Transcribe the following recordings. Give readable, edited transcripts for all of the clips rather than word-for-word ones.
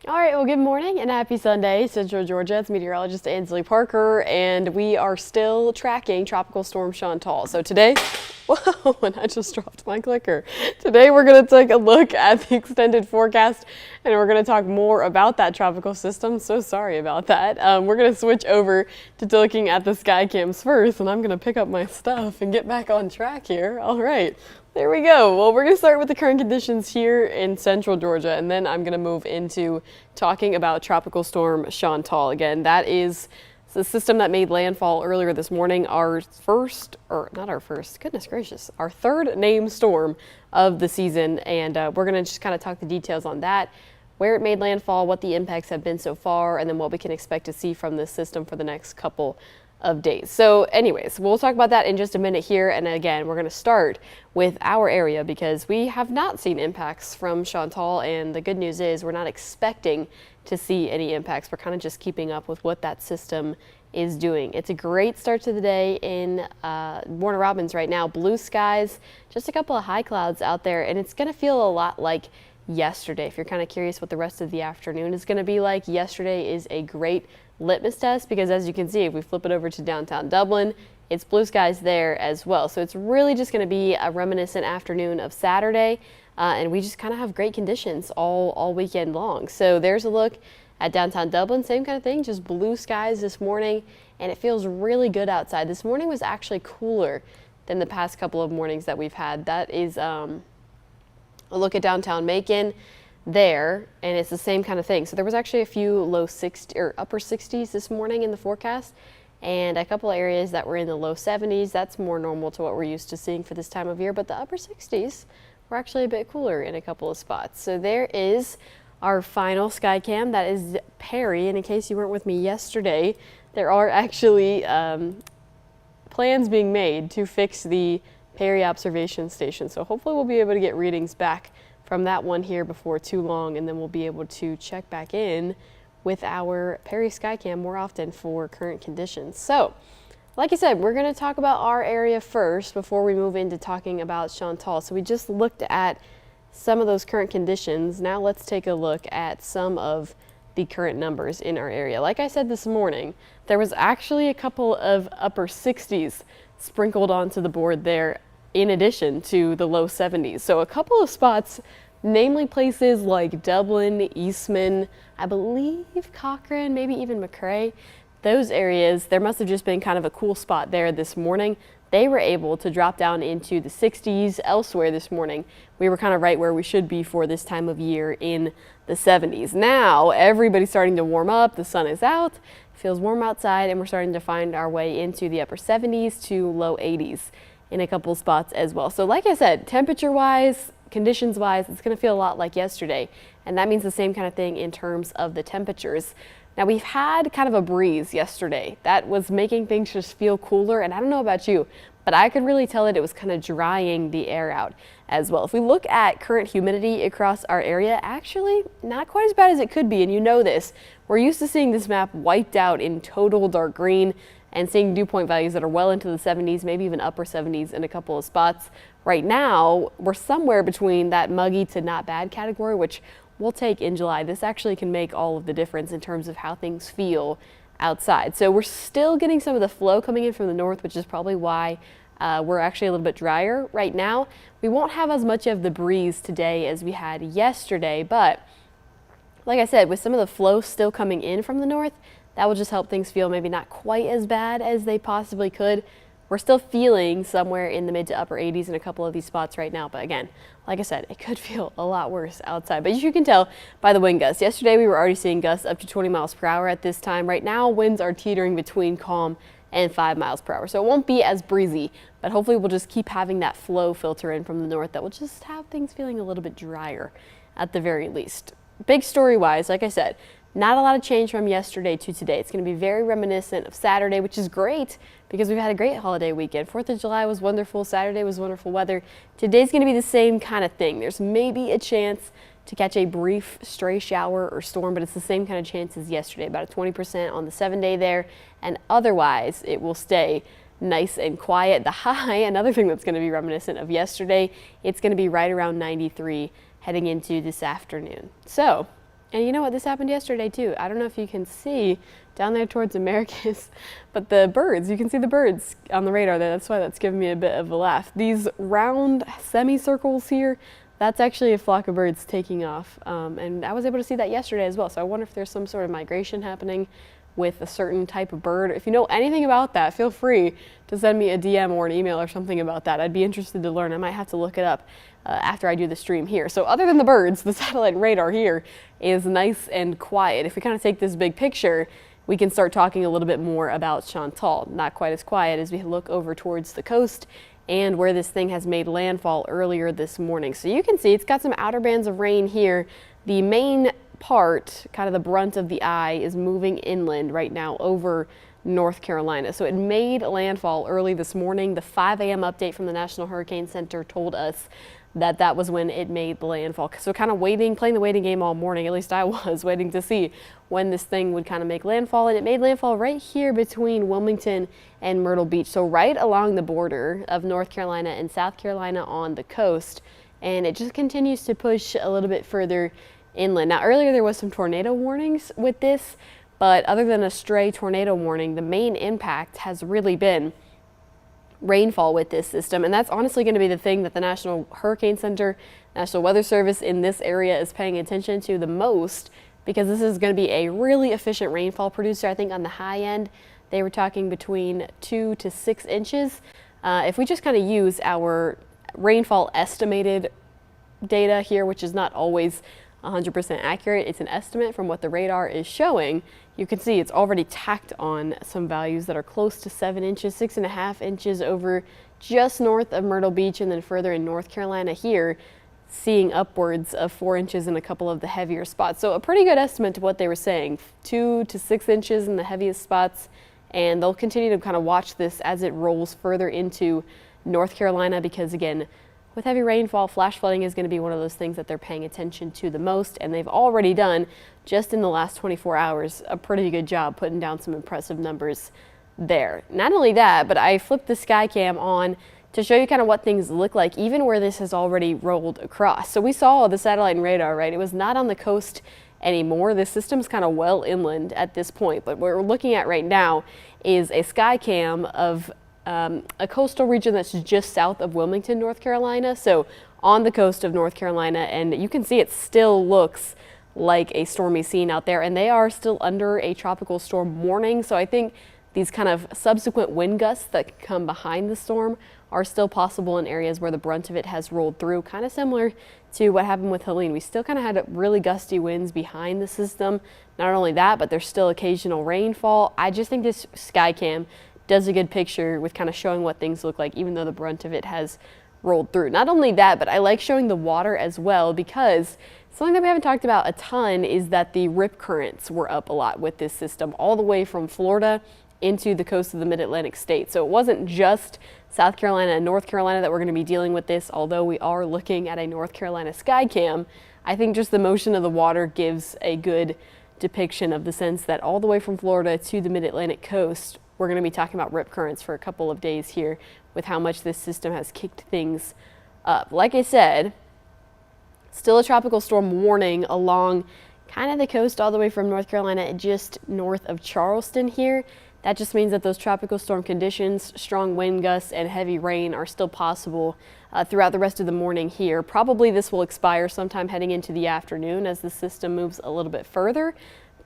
All right, well, good morning and happy Sunday, Central Georgia. It's Meteorologist Ansley Parker, and we are still tracking Tropical Storm Chantal. So today, whoa, and I just dropped my clicker. Today, we're going to take a look at the extended forecast, and we're going to talk more about that tropical system. So sorry about that. We're going to switch over to looking at the sky cams first, and I'm going to pick up my stuff and get back on track here. All right. There we go. Well, we're going to start with the current conditions here in central Georgia, and then I'm going to move into talking about Tropical Storm Chantal. Again, that is the system that made landfall earlier this morning. Our first, or not our first, goodness gracious, our third named storm of the season, and we're going to just kind of talk the details on that, where it made landfall, what the impacts have been so far, and then what we can expect to see from this system for the next couple of days. So anyways, we'll talk about that in just a minute here. And again, we're going to start with our area because we have not seen impacts from Chantal. And the good news is we're not expecting to see any impacts. We're kind of just keeping up with what that system is doing. It's a great start to the day in Warner Robins right now. Blue skies, just a couple of high clouds out there, and it's going to feel a lot like yesterday. If you're kind of curious what the rest of the afternoon is going to be like, yesterday is a great litmus test because, as you can see, if we flip it over to downtown Dublin, it's blue skies there as well. So it's really just going to be a reminiscent afternoon of Saturday, and we just kind of have great conditions all weekend long. So there's a look at downtown Dublin, same kind of thing, just blue skies this morning, and it feels really good outside. This morning was actually cooler than the past couple of mornings that we've had. That is a look at downtown Macon there, and it's the same kind of thing. So there was actually a few low 60s or upper 60s this morning in the forecast, and a couple of areas that were in the low 70s. That's more normal to what we're used to seeing for this time of year, but the upper 60s were actually a bit cooler in a couple of spots. So there is our final sky cam. That is Perry, and in case you weren't with me yesterday, there are actually plans being made to fix the Perry observation station. So hopefully we'll be able to get readings back from that one here before too long, and then we'll be able to check back in with our Perry Skycam more often for current conditions. So, like I said, we're going to talk about our area first before we move into talking about Chantal. So we just looked at some of those current conditions. Now let's take a look at some of the current numbers in our area. Like I said this morning, there was actually a couple of upper 60s sprinkled onto the board there in addition to the low 70s. So a couple of spots, namely places like Dublin, Eastman, I believe Cochrane, maybe even McRae, those areas, there must have just been kind of a cool spot there this morning. They were able to drop down into the 60s. Elsewhere this morning, we were kind of right where we should be for this time of year in the 70s. Now everybody's starting to warm up, the sun is out, feels warm outside, and we're starting to find our way into the upper 70s to low 80s in a couple spots as well. So like I said, temperature wise, conditions wise, it's going to feel a lot like yesterday, and that means the same kind of thing in terms of the temperatures. Now we've had kind of a breeze yesterday that was making things just feel cooler, and I don't know about you, but I could really tell that it was kind of drying the air out as well. If we look at current humidity across our area, actually not quite as bad as it could be, and you know this. We're used to seeing this map wiped out in total dark green and seeing dew point values that are well into the 70s, maybe even upper 70s in a couple of spots. Right now, we're somewhere between that muggy to not bad category, which we'll take in July. This actually can make all of the difference in terms of how things feel outside. So we're still getting some of the flow coming in from the north, which is probably why we're actually a little bit drier right now. We won't have as much of the breeze today as we had yesterday, but like I said, with some of the flow still coming in from the north, that will just help things feel maybe not quite as bad as they possibly could. We're still feeling somewhere in the mid to upper 80s in a couple of these spots right now. But again, like I said, it could feel a lot worse outside. But as you can tell by the wind gusts, yesterday we were already seeing gusts up to 20 miles per hour at this time. Right now, winds are teetering between calm and 5 miles per hour. So it won't be as breezy, but hopefully we'll just keep having that flow filter in from the north that will just have things feeling a little bit drier at the very least. Big story wise, like I said, not a lot of change from yesterday to today. It's going to be very reminiscent of Saturday, which is great because we've had a great holiday weekend. 4th of July was wonderful. Saturday was wonderful weather. Today's going to be the same kind of thing. There's maybe a chance to catch a brief stray shower or storm, but it's the same kind of chance as yesterday, about a 20% on the 7-day there. And otherwise, it will stay nice and quiet. The high, another thing that's going to be reminiscent of yesterday, it's going to be right around 93 heading into this afternoon. So And you know what? This happened yesterday too. I don't know if you can see down there towards Americus, but the birds, you can see the birds on the radar there. That's why that's giving me a bit of a laugh. These round semicircles here, that's actually a flock of birds taking off. And I was able to see that yesterday as well. So I wonder if there's some sort of migration happening with a certain type of bird. If you know anything about that, feel free to send me a DM or an email or something about that. I'd be interested to learn. I might have to look it up after I do the stream here. So other than the birds, the satellite radar here is nice and quiet. If we kind of take this big picture, we can start talking a little bit more about Chantal. Not quite as quiet as we look over towards the coast and where this thing has made landfall earlier this morning. So you can see it's got some outer bands of rain here. The main part, kind of the brunt of the eye, is moving inland right now over North Carolina. So it made landfall early this morning. The 5 a.m. update from the National Hurricane Center told us that that was when it made the landfall. So kind of waiting, playing the waiting game all morning, at least I was waiting to see when this thing would kind of make landfall. And it made landfall right here between Wilmington and Myrtle Beach. So right along the border of North Carolina and South Carolina on the coast. And it just continues to push a little bit further inland. Now earlier there was some tornado warnings with this, but other than a stray tornado warning, the main impact has really been rainfall with this system. And that's honestly going to be the thing that the National Hurricane Center, National Weather Service in this area is paying attention to the most, because this is going to be a really efficient rainfall producer. I think on the high end, they were talking between 2 to 6 inches. If we just kind of use our rainfall estimated data here, which is not always 100% accurate, it's an estimate from what the radar is showing. You can see it's already tacked on some values that are close to 7 inches, 6.5 inches over just north of Myrtle Beach, and then further in North Carolina here, seeing upwards of 4 inches in a couple of the heavier spots. So a pretty good estimate to what they were saying, 2 to 6 inches in the heaviest spots, and they'll continue to kind of watch this as it rolls further into North Carolina, because again, with heavy rainfall, flash flooding is going to be one of those things that they're paying attention to the most, and they've already done, just in the last 24 hours, a pretty good job putting down some impressive numbers there. Not only that, but I flipped the Skycam on to show you kind of what things look like, even where this has already rolled across. So we saw the satellite and radar, right? It was not on the coast anymore. This system's kind of well inland at this point, but what we're looking at right now is a Skycam of a coastal region that's just south of Wilmington, North Carolina. So on the coast of North Carolina, and you can see it still looks like a stormy scene out there, and they are still under a tropical storm warning. So I think these kind of subsequent wind gusts that come behind the storm are still possible in areas where the brunt of it has rolled through, kind of similar to what happened with Helene. We still kind of had really gusty winds behind the system. Not only that, but there's still occasional rainfall. I just think this Skycam does a good picture with kind of showing what things look like, even though the brunt of it has rolled through. Not only that, but I like showing the water as well, because something that we haven't talked about a ton is that the rip currents were up a lot with this system, all the way from Florida into the coast of the mid-Atlantic states. So it wasn't just South Carolina and North Carolina that we're going to be dealing with this, although we are looking at a North Carolina Skycam. I think just the motion of the water gives a good depiction of the sense that all the way from Florida to the mid-Atlantic coast, we're going to be talking about rip currents for a couple of days here with how much this system has kicked things up. Like I said, still a tropical storm warning along kind of the coast all the way from North Carolina just north of Charleston here. That just means that those tropical storm conditions, strong wind gusts and heavy rain are still possible throughout the rest of the morning here. Probably this will expire sometime heading into the afternoon as the system moves a little bit further,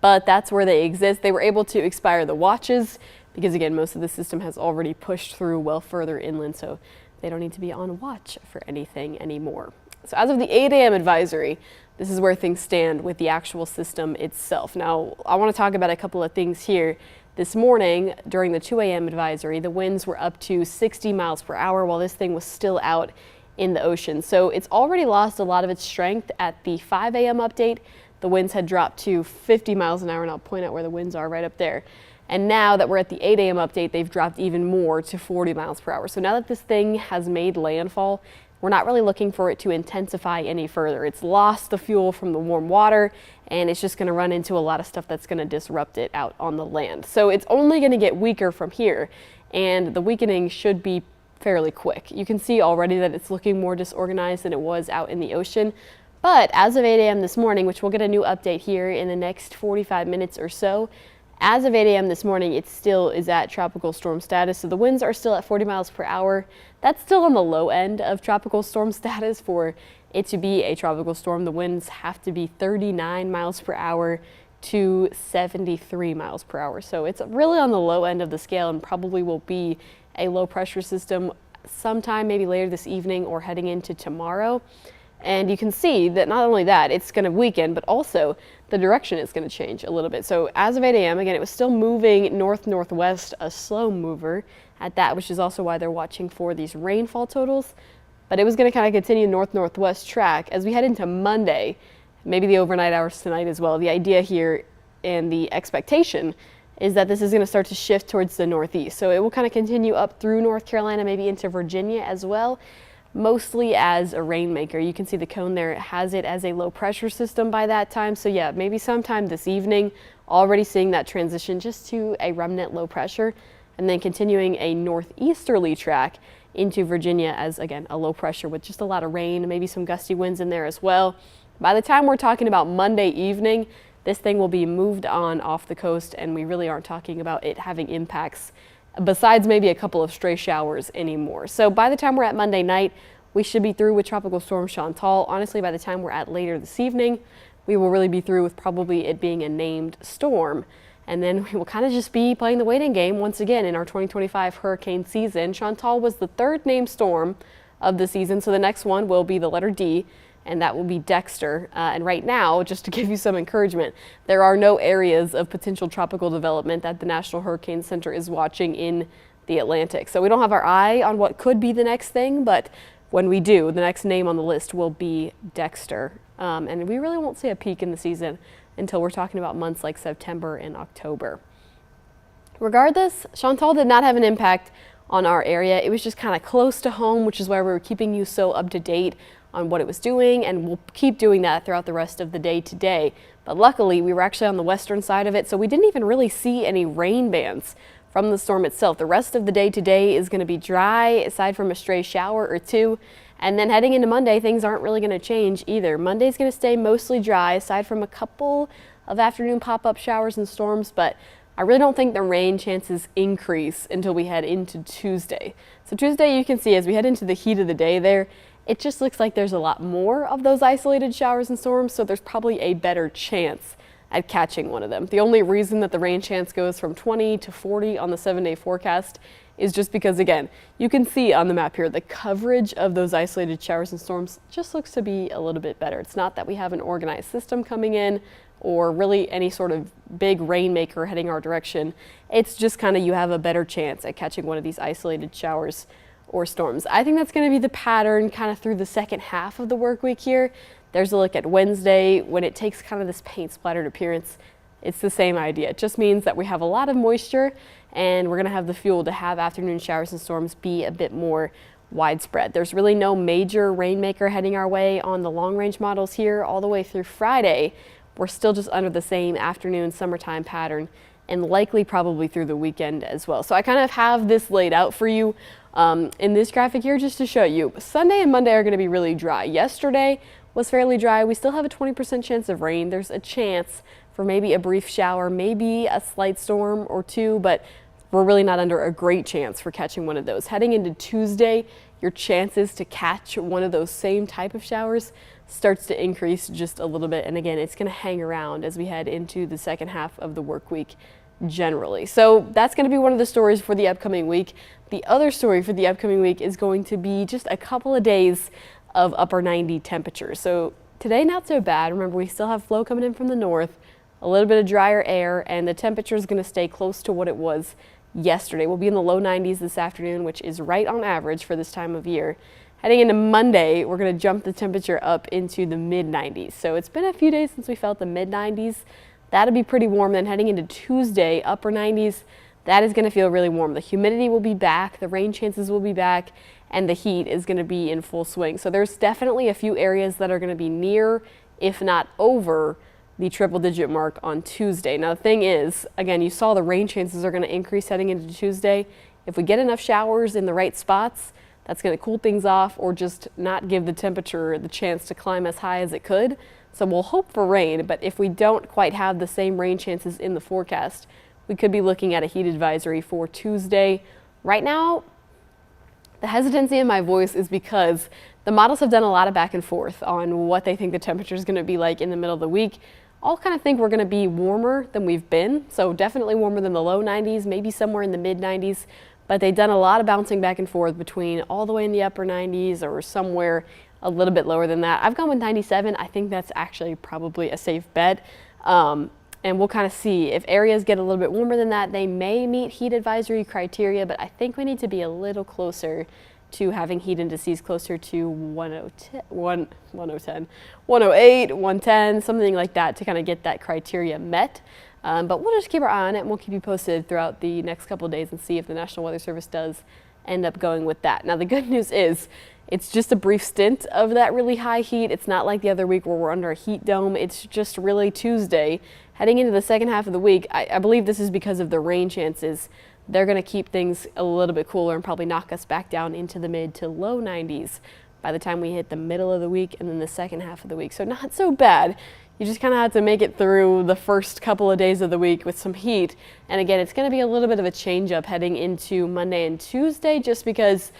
but that's where they exist. They were able to expire the watches because again, most of the system has already pushed through well further inland, so they don't need to be on watch for anything anymore. So as of the 8 a.m. advisory, this is where things stand with the actual system itself. Now, I want to talk about a couple of things here. This morning, during the 2 a.m. advisory, the winds were up to 60 miles per hour while this thing was still out in the ocean. So it's already lost a lot of its strength at the 5 a.m. update. The winds had dropped to 50 miles an hour, and I'll point out where the winds are right up there. And now that we're at the 8 a.m. update, they've dropped even more to 40 miles per hour. So now that this thing has made landfall, we're not really looking for it to intensify any further. It's lost the fuel from the warm water, and it's just going to run into a lot of stuff that's going to disrupt it out on the land. So it's only going to get weaker from here, and the weakening should be fairly quick. You can see already that it's looking more disorganized than it was out in the ocean. But as of 8 a.m. this morning, which we'll get a new update here in the next 45 minutes or so, as of 8 a.m. this morning, it still is at tropical storm status. So the winds are still at 40 miles per hour. That's still on the low end of tropical storm status. For it to be a tropical storm, the winds have to be 39 miles per hour to 73 miles per hour. So it's really on the low end of the scale and probably will be a low pressure system sometime maybe later this evening or heading into tomorrow. And you can see that not only that, it's going to weaken, but also the direction is going to change a little bit. So as of 8 a.m., again, it was still moving north-northwest, a slow mover at that, which is also why they're watching for these rainfall totals. But it was going to kind of continue north-northwest track as we head into Monday, maybe the overnight hours tonight as well. The idea here and the expectation is that this is going to start to shift towards the northeast. So it will kind of continue up through North Carolina, maybe into Virginia as well, mostly as a rainmaker. You can see the cone there. It has it as a low pressure system by that time. So yeah, maybe sometime this evening, already seeing that transition just to a remnant low pressure, and then continuing a northeasterly track into Virginia as, again, a low pressure with just a lot of rain, maybe some gusty winds in there as well. By the time we're talking about Monday evening, this thing will be moved on off the coast, and we really aren't talking about it having impacts besides maybe a couple of stray showers anymore. So by the time we're at Monday night, we should be through with Tropical Storm Chantal. Honestly, by the time we're at later this evening, we will really be through with probably it being a named storm. And then we will kind of just be playing the waiting game once again in our 2025 hurricane season. Chantal was the third named storm of the season, so the next one will be the letter D, and that will be Dexter. And right now, just to give you some encouragement, there are no areas of potential tropical development that the National Hurricane Center is watching in the Atlantic. So we don't have our eye on what could be the next thing, but when we do, the next name on the list will be Dexter. And we really won't see a peak in the season until we're talking about months like September and October. Regardless, Chantal did not have an impact on our area. It was just kind of close to home, which is why we were keeping you so up to date on what it was doing, and we'll keep doing that throughout the rest of the day today. But luckily, we were actually on the western side of it, so we didn't even really see any rain bands from the storm itself. The rest of the day today is going to be dry, aside from a stray shower or two. And then heading into Monday, things aren't really going to change either. Monday's going to stay mostly dry, aside from a couple of afternoon pop-up showers and storms, but I really don't think the rain chances increase until we head into Tuesday. So Tuesday, you can see as we head into the heat of the day there, it just looks like there's a lot more of those isolated showers and storms, so there's probably a better chance at catching one of them. The only reason that the rain chance goes from 20 to 40 on the 7-day forecast is just because, again, you can see on the map here, the coverage of those isolated showers and storms just looks to be a little bit better. It's not that we have an organized system coming in or really any sort of big rainmaker heading our direction. It's just kind of you have a better chance at catching one of these isolated showers or storms. I think that's going to be the pattern kind of through the second half of the work week here. There's a look at Wednesday when it takes kind of this paint splattered appearance. It's the same idea. It just means that we have a lot of moisture and we're going to have the fuel to have afternoon showers and storms be a bit more widespread. There's really no major rainmaker heading our way on the long range models here all the way through Friday. We're still just under the same afternoon summertime pattern and likely probably through the weekend as well. So I kind of have this laid out for you in this graphic here just to show you. Sunday and Monday are going to be really dry. Yesterday was fairly dry. We still have a 20% chance of rain. There's a chance for maybe a brief shower, maybe a slight storm or two, but we're really not under a great chance for catching one of those. Heading into Tuesday, your chances to catch one of those same type of showers starts to increase just a little bit. And again, it's going to hang around as we head into the second half of the work week generally. So that's going to be one of the stories for the upcoming week. The other story for the upcoming week is going to be just a couple of days of upper 90 temperatures. So today, not so bad. Remember, we still have flow coming in from the north, a little bit of drier air, and the temperature is going to stay close to what it was yesterday. We'll be in the low 90s this afternoon, which is right on average for this time of year. Heading into Monday, we're going to jump the temperature up into the mid 90s. So it's been a few days since we felt the mid 90s. That'll be pretty warm. Then heading into Tuesday, upper 90s, that is going to feel really warm. The humidity will be back, the rain chances will be back, and the heat is going to be in full swing. So there's definitely a few areas that are going to be near, if not over, the triple-digit mark on Tuesday. Now the thing is, again, you saw the rain chances are going to increase heading into Tuesday. If we get enough showers in the right spots, That's going to cool things off or just not give the temperature the chance to climb as high as it could. So we'll hope for rain, but if we don't quite have the same rain chances in the forecast, we could be looking at a heat advisory for Tuesday. Right now, the hesitancy in my voice is because the models have done a lot of back and forth on what they think the temperature is going to be like in the middle of the week. All kind of think we're going to be warmer than we've been, so definitely warmer than the low 90s, maybe somewhere in the mid 90s, but they've done a lot of bouncing back and forth between all the way in the upper 90s or somewhere a little bit lower than that. I've gone with 97. I think that's actually probably a safe bet. And we'll kind of see if areas get a little bit warmer than that, they may meet heat advisory criteria, but I think we need to be a little closer to having heat indices closer to 110, 108, 110, something like that to kind of get that criteria met. But we'll just keep our eye on it and we'll keep you posted throughout the next couple of days and see if the National Weather Service does end up going with that. Now the good news is it's just a brief stint of that really high heat. It's not like the other week where we're under a heat dome. It's just really Tuesday. Heading into the second half of the week, I believe this is because of the rain chances. They're going to keep things a little bit cooler and probably knock us back down into the mid to low 90s by the time we hit the middle of the week and then the second half of the week. So not so bad. You just kind of have to make it through the first couple of days of the week with some heat. And again, it's going to be a little bit of a change up heading into Monday and Tuesday just because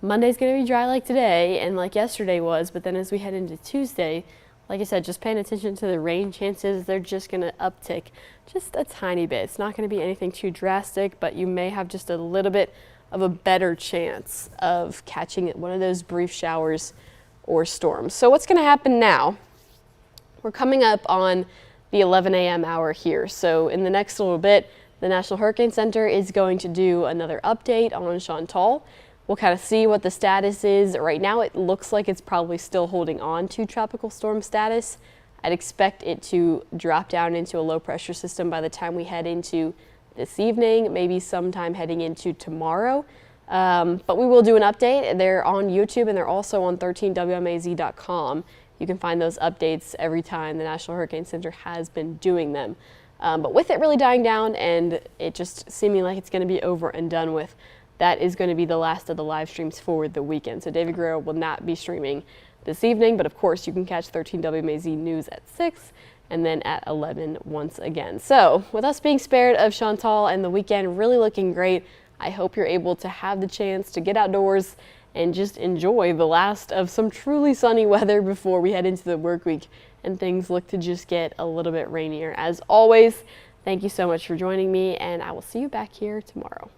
Monday's going to be dry like today and like yesterday was. But then as we head into Tuesday, like I said, just paying attention to the rain chances, they're just going to uptick just a tiny bit. It's not going to be anything too drastic, but you may have just a little bit of a better chance of catching one of those brief showers or storms. So what's going to happen now? We're coming up on the 11 a.m. hour here. So in the next little bit, the National Hurricane Center is going to do another update on Chantal. We'll kind of see what the status is. Right now, it looks like it's probably still holding on to tropical storm status. I'd expect it to drop down into a low pressure system by the time we head into this evening, maybe sometime heading into tomorrow. But we will do an update. They're on YouTube and they're also on 13WMAZ.com. You can find those updates every time the National Hurricane Center has been doing them. But with it really dying down and it just seeming like it's going to be over and done with, that is going to be the last of the live streams for the weekend. So David Guerrero will not be streaming this evening, but of course you can catch 13 WMAZ News at 6 and then at 11 once again. So with us being spared of Chantal and the weekend really looking great, I hope you're able to have the chance to get outdoors and just enjoy the last of some truly sunny weather before we head into the work week and things look to just get a little bit rainier. As always, thank you so much for joining me and I will see you back here tomorrow.